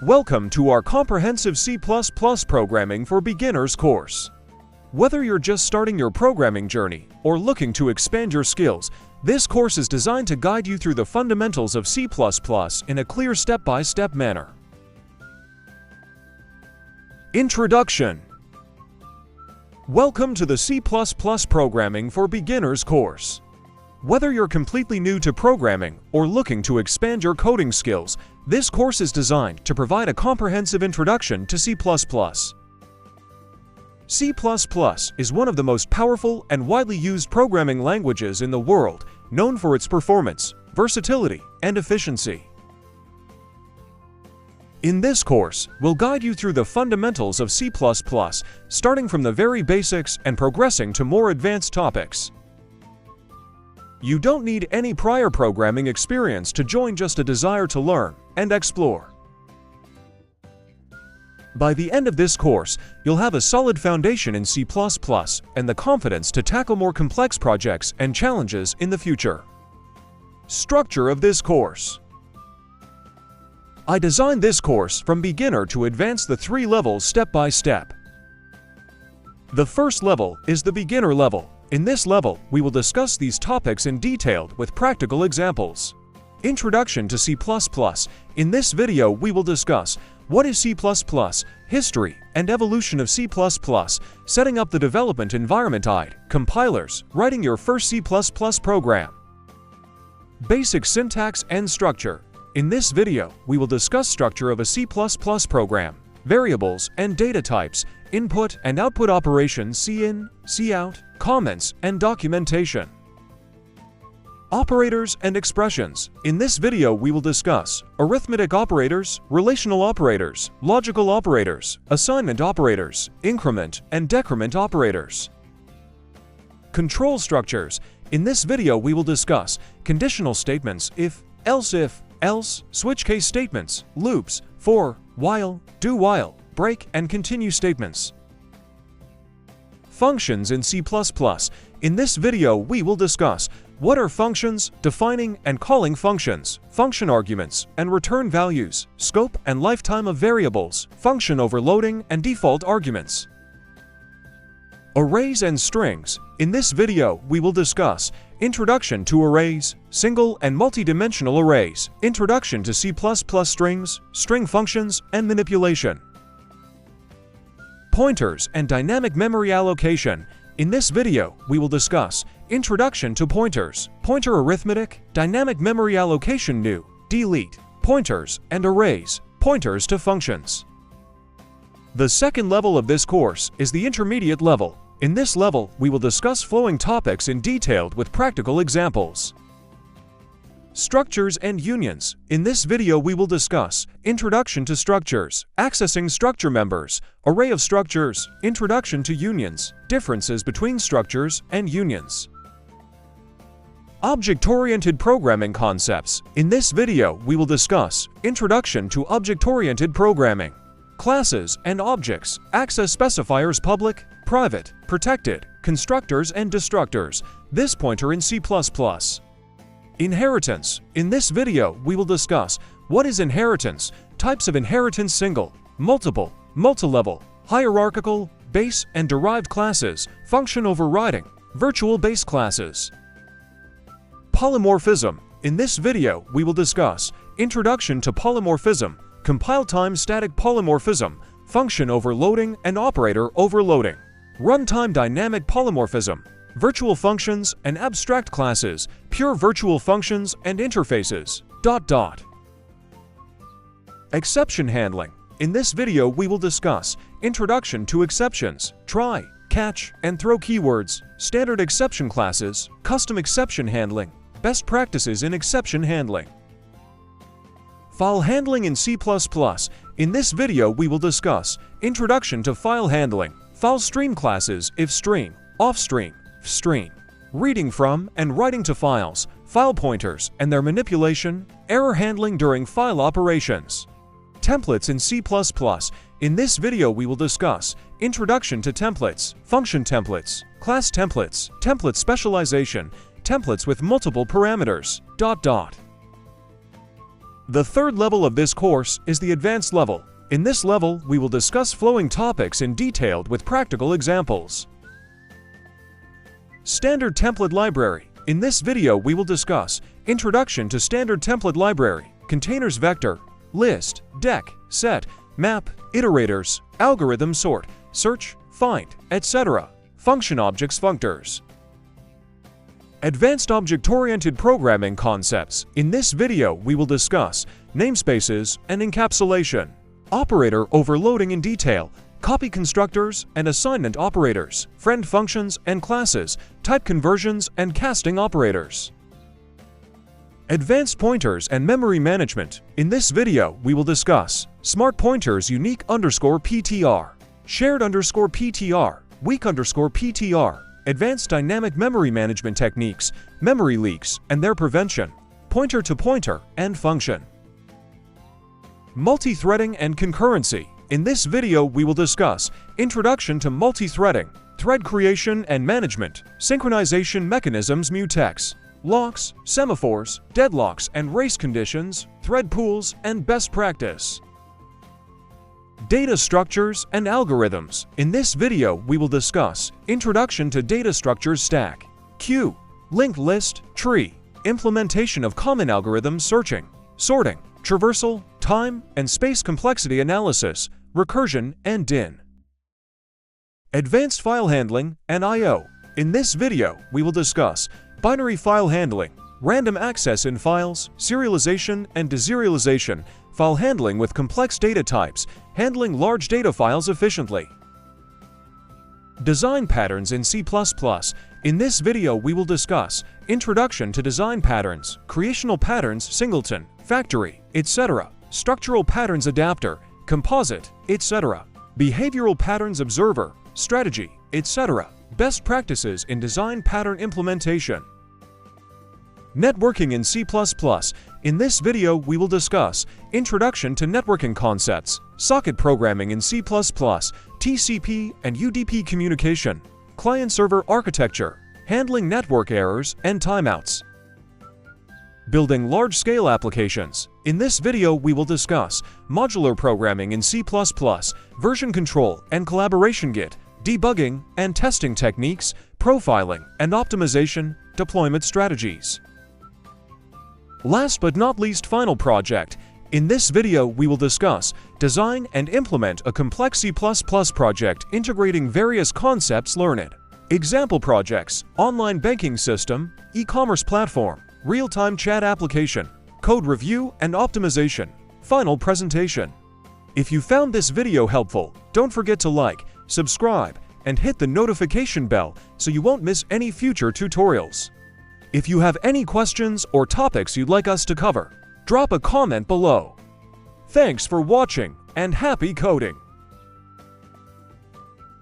Welcome to our comprehensive C++ programming for beginners course. Whether you're just starting your programming journey or looking to expand your skills, this course is designed to guide you through the fundamentals of C++ in a clear step-by-step manner. Introduction. Welcome to the C++ Programming for Beginners course. Whether you're completely new to programming or looking to expand your coding skills, this course is designed to provide a comprehensive introduction to C++. C++ is one of the most powerful and widely used programming languages in the world, known for its performance, versatility, and efficiency. In this course, we'll guide you through the fundamentals of C++, starting from the very basics and progressing to more advanced topics. You don't need any prior programming experience to join, just a desire to learn and explore. By the end of this course, you'll have a solid foundation in C++ and the confidence to tackle more complex projects and challenges in the future. Structure of this course. I designed this course from beginner to advanced the 3 levels step by step. The first level is the beginner level. In this level, we will discuss these topics in detail with practical examples. Introduction to C++. In this video, we will discuss what is C++, history and evolution of C++, setting up the development environment, compilers, writing your first C++ program. Basic syntax and structure. In this video, we will discuss structure of a C++ program, variables and data types, input and output operations, cin, cout, comments, and documentation. Operators and expressions. In this video, we will discuss arithmetic operators, relational operators, logical operators, assignment operators, increment and decrement operators. Control structures. In this video, we will discuss conditional statements, if, else, switch case statements, loops, for, while, do while, break and continue statements. Functions in C++. In this video, we will discuss what are functions, defining and calling functions, function arguments and return values, scope and lifetime of variables, function overloading and default arguments. Arrays and strings. In this video, we will discuss introduction to arrays, single and multi-dimensional arrays, introduction to C++ strings, string functions and manipulation. Pointers and dynamic memory allocation. In this video, we will discuss introduction to pointers, pointer arithmetic, dynamic memory allocation, new, delete, pointers and arrays, pointers to functions. The second level of this course is the intermediate level. In this level, we will discuss flowing topics in detail with practical examples. Structures and unions. In this video, we will discuss introduction to structures, accessing structure members, array of structures, introduction to unions, differences between structures and unions. Object-oriented programming concepts. In this video, we will discuss introduction to object-oriented programming, classes and objects, access specifiers, public, private, protected, constructors and destructors, this pointer in C++. Inheritance. In this video, we will discuss what is inheritance, types of inheritance, single, multiple, multilevel, hierarchical, base and derived classes, function overriding, virtual base classes. Polymorphism. In this video, we will discuss introduction to polymorphism, compile time static polymorphism, function overloading and operator overloading, runtime dynamic polymorphism, virtual functions and abstract classes, pure virtual functions and interfaces, ... Exception handling. In this video, we will discuss introduction to exceptions, try, catch, and throw keywords, standard exception classes, custom exception handling, best practices in exception handling. File handling in C++. In this video, we will discuss introduction to file handling, file stream classes, if stream, off stream, stream, reading from and writing to files, file pointers and their manipulation, error handling during file operations. Templates in C++. In this video, we will discuss introduction to templates, function templates, class templates, template specialization, templates with multiple parameters, ... The third level of this course is the advanced level. In this level, we will discuss flowing topics in detail with practical examples. Standard Template Library. In this video, we will discuss Introduction to Standard Template Library, Containers Vector, List, Deck, Set, Map, Iterators, Algorithm Sort, Search, Find, etc. Function Objects Functors. Advanced Object-Oriented Programming Concepts. In this video, we will discuss namespaces and encapsulation, operator overloading in detail, copy constructors and assignment operators, friend functions and classes, type conversions and casting operators. Advanced Pointers and Memory Management. In this video, we will discuss Smart Pointers Unique_PTR, Shared_PTR, Weak_PTR, Advanced Dynamic Memory Management Techniques, Memory Leaks and their prevention, Pointer-to-Pointer and Function. Multi-threading and concurrency. In this video, we will discuss Introduction to Multi-threading, Thread Creation and Management, Synchronization Mechanisms Mutex, Locks, Semaphores, Deadlocks and Race Conditions, Thread Pools, and Best Practice. Data Structures and Algorithms. In this video, we will discuss Introduction to Data Structures Stack, Queue, Linked List, Tree, Implementation of Common Algorithms Searching, Sorting, Traversal, Time and Space Complexity Analysis, Recursion, and DIN. Advanced File Handling and I/O. In this video, we will discuss binary file handling, random access in files, serialization and deserialization, file handling with complex data types, handling large data files efficiently. Design patterns in C++. In this video, we will discuss Introduction to Design Patterns, Creational Patterns Singleton, Factory, etc., Structural Patterns Adapter, Composite, etc., Behavioral Patterns Observer, Strategy, etc., Best Practices in Design Pattern Implementation. Networking in C++. In this video, we will discuss Introduction to Networking Concepts, Socket Programming in C++, TCP and UDP Communication, Client-Server Architecture, Handling Network Errors and Timeouts. Building Large-Scale Applications. In this video, we will discuss Modular Programming in C++, Version Control and Collaboration Git, Debugging and Testing Techniques, Profiling and Optimization, Deployment Strategies. Last but not least, Final Project. In this video, we will discuss Design and implement a complex C++ project integrating various concepts learned. Example projects: Online Banking System, E-commerce Platform, Real-Time Chat Application, Code Review and Optimization, Final Presentation. If you found this video helpful, don't forget to like, subscribe, and hit the notification bell so you won't miss any future tutorials. If you have any questions or topics you'd like us to cover, drop a comment below. Thanks for watching and happy coding!